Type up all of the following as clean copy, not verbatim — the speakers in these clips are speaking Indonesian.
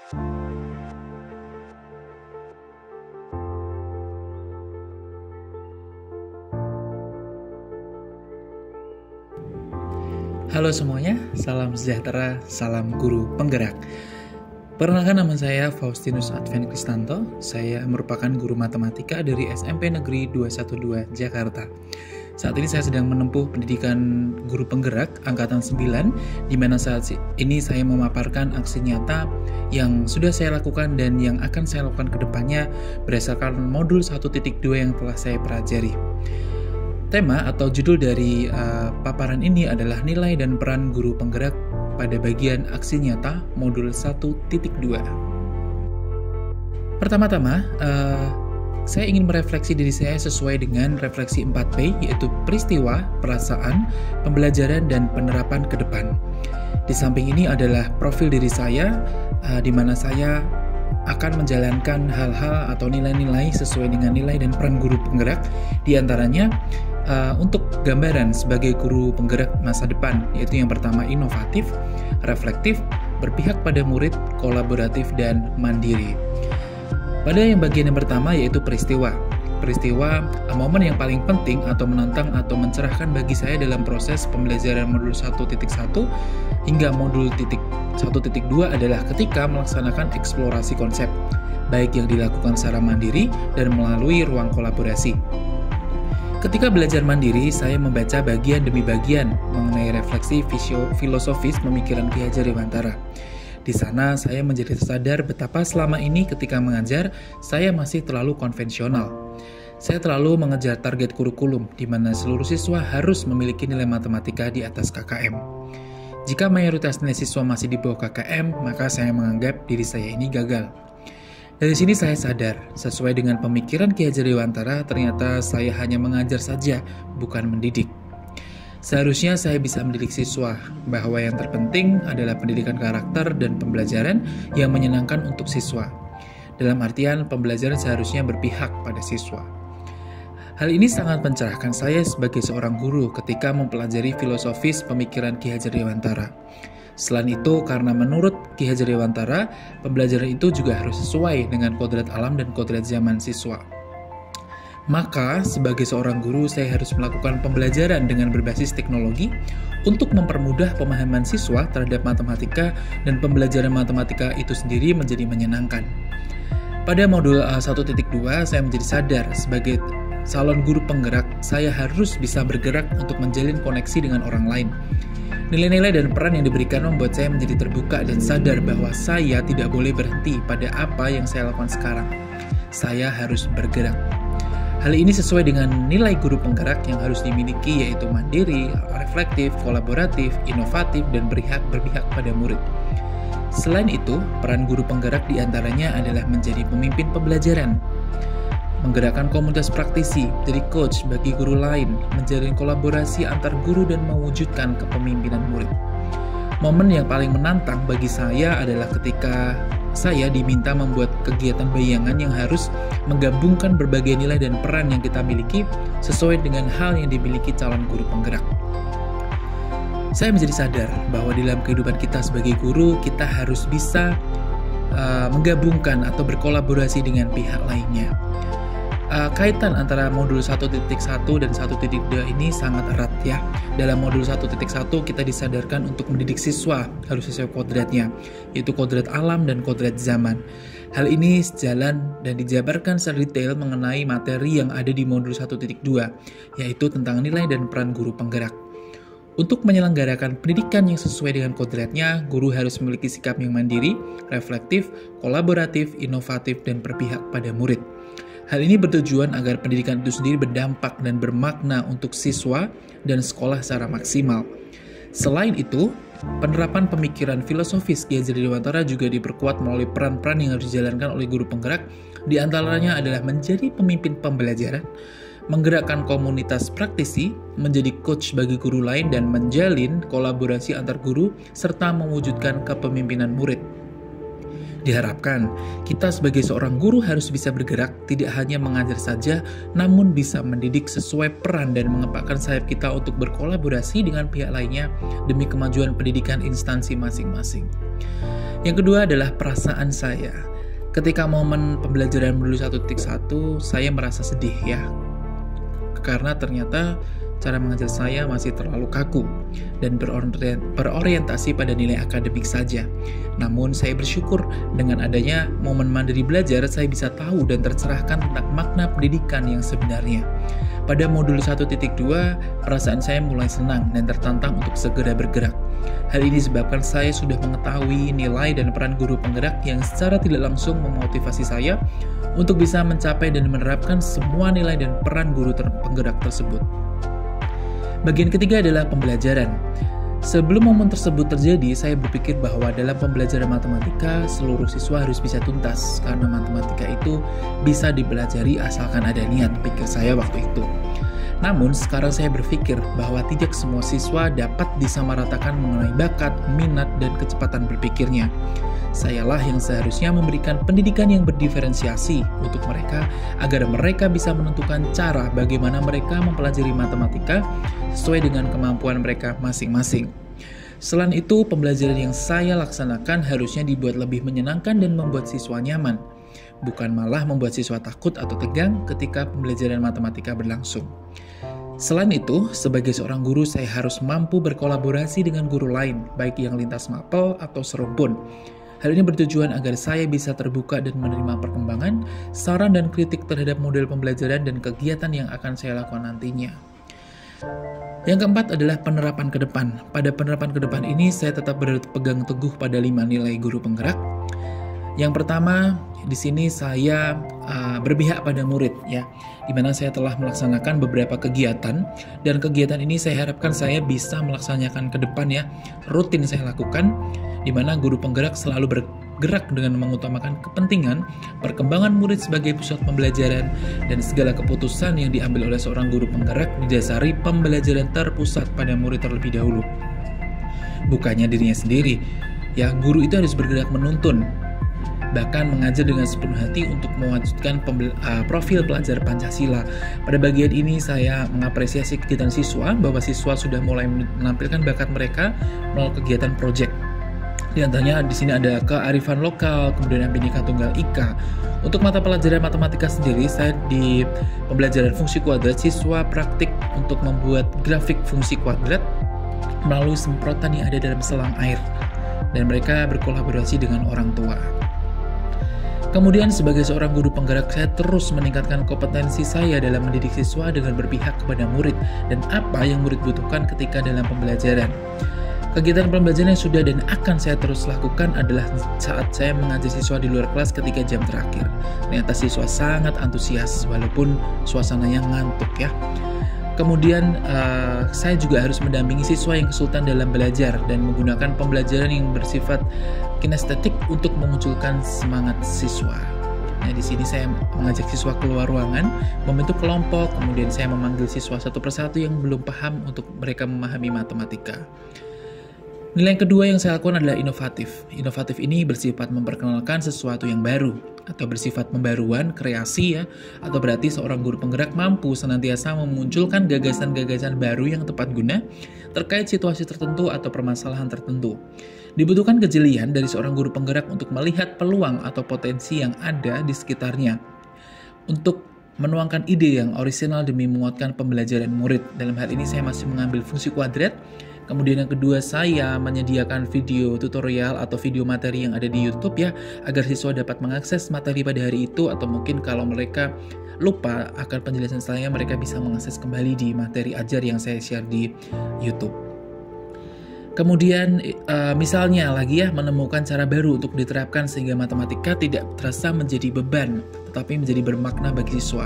Halo semuanya, salam sejahtera, salam guru penggerak. Perkenalkan, nama saya Faustinus Advent Kristanto. Saya merupakan guru matematika dari SMP Negeri 212 Jakarta. Saat ini saya sedang menempuh pendidikan guru penggerak angkatan 9, di mana saat ini saya memaparkan aksi nyata yang sudah saya lakukan dan yang akan saya lakukan ke depannya berdasarkan modul 1.2 yang telah saya pelajari. Tema atau judul dari paparan ini adalah nilai dan peran guru penggerak pada bagian aksi nyata modul 1.2. Pertama-tama, saya ingin merefleksi diri saya sesuai dengan refleksi 4P, yaitu peristiwa, perasaan, pembelajaran, dan penerapan ke depan. Di samping ini adalah profil diri saya, di mana saya akan menjalankan hal-hal atau nilai-nilai sesuai dengan nilai dan peran guru penggerak, di antaranya untuk gambaran sebagai guru penggerak masa depan, yaitu yang pertama inovatif, reflektif, berpihak pada murid, kolaboratif, dan mandiri. Pada yang bagian yang pertama yaitu peristiwa. Peristiwa, momen yang paling penting atau menantang atau mencerahkan bagi saya dalam proses pembelajaran modul 1.1 hingga modul 1.2 adalah ketika melaksanakan eksplorasi konsep, baik yang dilakukan secara mandiri dan melalui ruang kolaborasi. Ketika belajar mandiri, saya membaca bagian demi bagian mengenai refleksi filosofis pemikiran Ki Hajar Dewantara. Di sana, saya menjadi sadar betapa selama ini ketika mengajar, saya masih terlalu konvensional. Saya terlalu mengejar target kurikulum, di mana seluruh siswa harus memiliki nilai matematika di atas KKM. Jika mayoritas nilai siswa masih di bawah KKM, maka saya menganggap diri saya ini gagal. Dari sini saya sadar, sesuai dengan pemikiran Ki Hajar Dewantara, ternyata saya hanya mengajar saja, bukan mendidik. Seharusnya saya bisa mendidik siswa, bahwa yang terpenting adalah pendidikan karakter dan pembelajaran yang menyenangkan untuk siswa. Dalam artian, pembelajaran seharusnya berpihak pada siswa. Hal ini sangat mencerahkan saya sebagai seorang guru ketika mempelajari filosofis pemikiran Ki Hajar Dewantara. Selain itu, karena menurut Ki Hajar Dewantara, pembelajaran itu juga harus sesuai dengan kodrat alam dan kodrat zaman siswa. Maka, sebagai seorang guru, saya harus melakukan pembelajaran dengan berbasis teknologi untuk mempermudah pemahaman siswa terhadap matematika dan pembelajaran matematika itu sendiri menjadi menyenangkan. Pada modul 1.2, saya menjadi sadar sebagai calon guru penggerak, saya harus bisa bergerak untuk menjalin koneksi dengan orang lain. Nilai-nilai dan peran yang diberikan membuat saya menjadi terbuka dan sadar bahwa saya tidak boleh berhenti pada apa yang saya lakukan sekarang. Saya harus bergerak. Hal ini sesuai dengan nilai guru penggerak yang harus dimiliki, yaitu mandiri, reflektif, kolaboratif, inovatif, dan berpihak pada murid. Selain itu, peran guru penggerak diantaranya adalah menjadi pemimpin pembelajaran, menggerakkan komunitas praktisi, jadi coach bagi guru lain, menjalin kolaborasi antar guru dan mewujudkan kepemimpinan murid. Momen yang paling menantang bagi saya adalah ketika saya diminta membuat kegiatan bayangan yang harus menggabungkan berbagai nilai dan peran yang kita miliki sesuai dengan hal yang dimiliki calon guru penggerak. Saya menjadi sadar bahwa dalam kehidupan kita sebagai guru, kita harus bisa menggabungkan atau berkolaborasi dengan pihak lainnya. Kaitan antara modul 1.1 dan 1.2 ini sangat erat ya. Dalam modul 1.1 kita disadarkan untuk mendidik siswa harus sesuai kodratnya, yaitu kodrat alam dan kodrat zaman. Hal ini sejalan dan dijabarkan secara detail mengenai materi yang ada di modul 1.2, yaitu tentang nilai dan peran guru penggerak. Untuk menyelenggarakan pendidikan yang sesuai dengan kodratnya, guru harus memiliki sikap yang mandiri, reflektif, kolaboratif, inovatif, dan berpihak pada murid. Hal ini bertujuan agar pendidikan itu sendiri berdampak dan bermakna untuk siswa dan sekolah secara maksimal. Selain itu, penerapan pemikiran filosofis Ki Hajar Dewantara juga diperkuat melalui peran-peran yang harus dijalankan oleh guru penggerak, di antaranya adalah menjadi pemimpin pembelajaran, menggerakkan komunitas praktisi, menjadi coach bagi guru lain, dan menjalin kolaborasi antar guru, serta mewujudkan kepemimpinan murid. Diharapkan, kita sebagai seorang guru harus bisa bergerak, tidak hanya mengajar saja, namun bisa mendidik sesuai peran dan mengepakkan sayap kita untuk berkolaborasi dengan pihak lainnya demi kemajuan pendidikan instansi masing-masing. Yang kedua adalah perasaan saya. Ketika momen pembelajaran modul 1.1, saya merasa sedih ya. Karena ternyata cara mengajar saya masih terlalu kaku dan berorientasi pada nilai akademik saja. Namun saya bersyukur dengan adanya momen mandiri belajar, saya bisa tahu dan tercerahkan tentang makna pendidikan yang sebenarnya. Pada modul 1.2, perasaan saya mulai senang dan tertantang untuk segera bergerak. Hal ini disebabkan saya sudah mengetahui nilai dan peran guru penggerak yang secara tidak langsung memotivasi saya untuk bisa mencapai dan menerapkan semua nilai dan peran guru penggerak tersebut. Bagian ketiga adalah pembelajaran. Sebelum momen tersebut terjadi, saya berpikir bahwa dalam pembelajaran matematika, seluruh siswa harus bisa tuntas, karena matematika itu bisa dipelajari asalkan ada niat, pikir saya waktu itu. Namun, sekarang saya berpikir bahwa tidak semua siswa dapat disamaratakan mengenai bakat, minat, dan kecepatan berpikirnya. Sayalah yang seharusnya memberikan pendidikan yang berdiferensiasi untuk mereka agar mereka bisa menentukan cara bagaimana mereka mempelajari matematika sesuai dengan kemampuan mereka masing-masing. Selain itu, pembelajaran yang saya laksanakan harusnya dibuat lebih menyenangkan dan membuat siswa nyaman, bukan malah membuat siswa takut atau tegang ketika pembelajaran matematika berlangsung. Selain itu, sebagai seorang guru saya harus mampu berkolaborasi dengan guru lain, baik yang lintas mapel atau serumpun. Hal ini bertujuan agar saya bisa terbuka dan menerima perkembangan, saran dan kritik terhadap model pembelajaran dan kegiatan yang akan saya lakukan nantinya. Yang keempat adalah penerapan ke depan. Pada penerapan ke depan ini, saya tetap berpegang teguh pada 5 nilai guru penggerak. Yang pertama, di sini saya berpihak pada murid ya, di mana saya telah melaksanakan beberapa kegiatan, dan kegiatan ini saya harapkan saya bisa melaksanakan ke depan ya, rutin saya lakukan, di mana guru penggerak selalu bergerak dengan mengutamakan kepentingan perkembangan murid sebagai pusat pembelajaran, dan segala keputusan yang diambil oleh seorang guru penggerak didasari pembelajaran terpusat pada murid terlebih dahulu, bukannya dirinya sendiri. Ya, guru itu harus bergerak menuntun, bahkan mengajar dengan sepenuh hati untuk mewujudkan profil pelajar Pancasila. Pada bagian ini saya mengapresiasi kegiatan siswa, bahwa siswa sudah mulai menampilkan bakat mereka melalui kegiatan proyek. Di antaranya di sini ada kearifan lokal, kemudian Bhinneka Tunggal Ika. Untuk mata pelajaran matematika sendiri, saya di pembelajaran fungsi kuadrat, siswa praktik untuk membuat grafik fungsi kuadrat melalui semprotan yang ada dalam selang air, dan mereka berkolaborasi dengan orang tua. Kemudian sebagai seorang guru penggerak, saya terus meningkatkan kompetensi saya dalam mendidik siswa dengan berpihak kepada murid dan apa yang murid butuhkan ketika dalam pembelajaran. Kegiatan pembelajaran yang sudah dan akan saya terus lakukan adalah saat saya mengajar siswa di luar kelas ketika jam terakhir. Ternyata siswa sangat antusias walaupun suasananya ngantuk ya. Kemudian saya juga harus mendampingi siswa yang kesulitan dalam belajar dan menggunakan pembelajaran yang bersifat kinestetik untuk memunculkan semangat siswa. Nah, di sini saya mengajak siswa keluar ruangan, membentuk kelompok, kemudian saya memanggil siswa satu persatu yang belum paham untuk mereka memahami matematika. Nilai yang kedua yang saya lakukan adalah inovatif. Inovatif ini bersifat memperkenalkan sesuatu yang baru atau bersifat pembaruan, kreasi ya, atau berarti seorang guru penggerak mampu senantiasa memunculkan gagasan-gagasan baru yang tepat guna terkait situasi tertentu atau permasalahan tertentu. Dibutuhkan kejelian dari seorang guru penggerak untuk melihat peluang atau potensi yang ada di sekitarnya, untuk menuangkan ide yang orisinal demi menguatkan pembelajaran murid. Dalam hal ini saya masih mengambil fungsi kuadrat. Kemudian yang kedua, saya menyediakan video tutorial atau video materi yang ada di YouTube ya, agar siswa dapat mengakses materi pada hari itu, atau mungkin kalau mereka lupa akan penjelasan saya, mereka bisa mengakses kembali di materi ajar yang saya share di YouTube. Kemudian misalnya lagi ya, menemukan cara baru untuk diterapkan sehingga matematika tidak terasa menjadi beban, tetapi menjadi bermakna bagi siswa.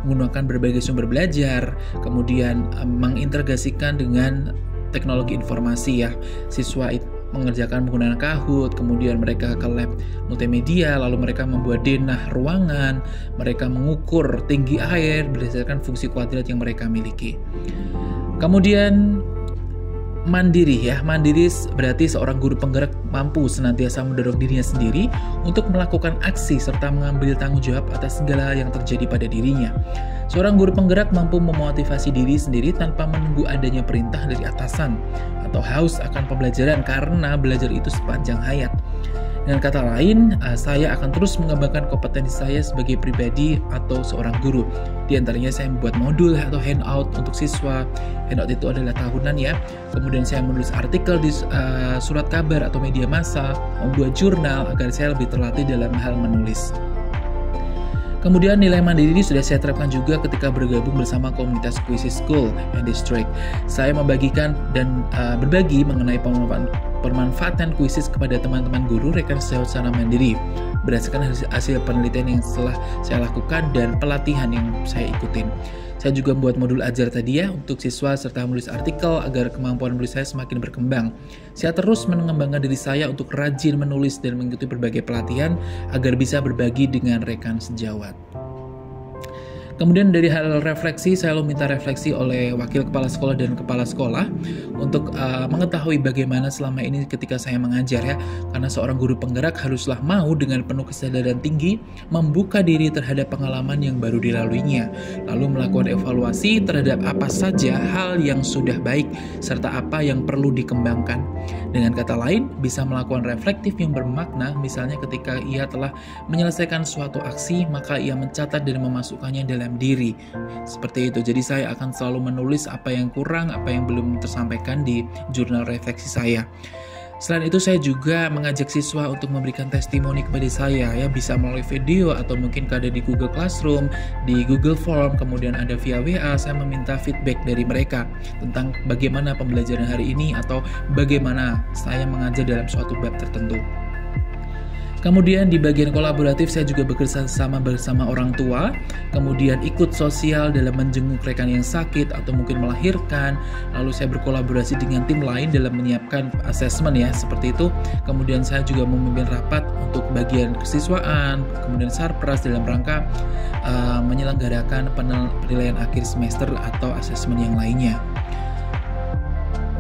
Menggunakan berbagai sumber belajar, kemudian mengintegrasikan dengan teknologi informasi ya. Siswa mengerjakan menggunakan Kahoot, kemudian mereka ke lab multimedia, lalu mereka membuat denah ruangan, mereka mengukur tinggi air berdasarkan fungsi kuadrat yang mereka miliki. Kemudian mandiri ya, mandiri berarti seorang guru penggerak mampu senantiasa mendorong dirinya sendiri untuk melakukan aksi serta mengambil tanggung jawab atas segala yang terjadi pada dirinya. Seorang guru penggerak mampu memotivasi diri sendiri tanpa menunggu adanya perintah dari atasan atau haus akan pembelajaran, karena belajar itu sepanjang hayat. Dengan kata lain, saya akan terus mengembangkan kompetensi saya sebagai pribadi atau seorang guru. Di antaranya saya membuat modul atau handout untuk siswa. Handout itu adalah tahunan ya. Kemudian saya menulis artikel di surat kabar atau media massa, membuat jurnal agar saya lebih terlatih dalam hal menulis. Kemudian nilai mandiri ini sudah saya terapkan juga ketika bergabung bersama komunitas Quizzes School and District. Saya membagikan dan berbagi mengenai pemanfaatan quizzes kepada teman-teman guru rekan secara mandiri berdasarkan hasil penelitian yang telah saya lakukan dan pelatihan yang saya ikutin. Saya juga membuat modul ajar tadi ya untuk siswa serta menulis artikel agar kemampuan menulis saya semakin berkembang. Saya terus mengembangkan diri saya untuk rajin menulis dan mengikuti berbagai pelatihan agar bisa berbagi dengan rekan sejawat. Kemudian dari hal refleksi, saya lalu minta refleksi oleh wakil kepala sekolah dan kepala sekolah untuk mengetahui bagaimana selama ini ketika saya mengajar ya. Karena seorang guru penggerak haruslah mau dengan penuh kesadaran tinggi membuka diri terhadap pengalaman yang baru dilaluinya, lalu melakukan evaluasi terhadap apa saja hal yang sudah baik serta apa yang perlu dikembangkan. Dengan kata lain, bisa melakukan reflektif yang bermakna, misalnya ketika ia telah menyelesaikan suatu aksi, maka ia mencatat dan memasukkannya dalam diri. Seperti itu. Jadi saya akan selalu menulis apa yang kurang, apa yang belum tersampaikan di jurnal refleksi saya. Selain itu saya juga mengajak siswa untuk memberikan testimoni kepada saya ya, bisa melalui video atau mungkin ada di Google Classroom, di Google Form, kemudian ada via WA. Saya meminta feedback dari mereka tentang bagaimana pembelajaran hari ini atau bagaimana saya mengajar dalam suatu bab tertentu. Kemudian di bagian kolaboratif saya juga bekerja sama bersama orang tua, kemudian ikut sosial dalam menjenguk rekan yang sakit atau mungkin melahirkan, lalu saya berkolaborasi dengan tim lain dalam menyiapkan asesmen ya, seperti itu. Kemudian saya juga memimpin rapat untuk bagian kesiswaan, kemudian sarpras dalam rangka menyelenggarakan penilaian akhir semester atau asesmen yang lainnya.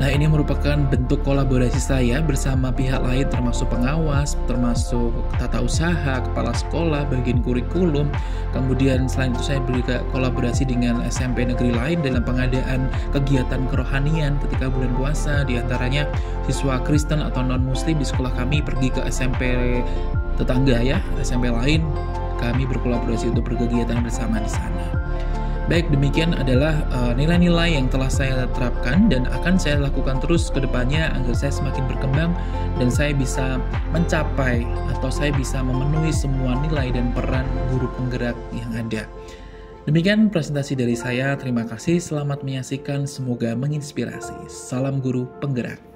Nah, ini merupakan bentuk kolaborasi saya bersama pihak lain termasuk pengawas, termasuk tata usaha, kepala sekolah, bagian kurikulum. Kemudian selain itu saya juga kolaborasi dengan SMP negeri lain dalam pengadaan kegiatan kerohanian ketika bulan puasa. Di antaranya siswa Kristen atau non-muslim di sekolah kami pergi ke SMP tetangga ya, SMP lain. Kami berkolaborasi untuk berkegiatan bersama di sana. Baik, demikian adalah nilai-nilai yang telah saya terapkan dan akan saya lakukan terus ke depannya agar saya semakin berkembang dan saya bisa mencapai atau saya bisa memenuhi semua nilai dan peran guru penggerak yang ada. Demikian presentasi dari saya, terima kasih, selamat menyaksikan, semoga menginspirasi. Salam guru penggerak.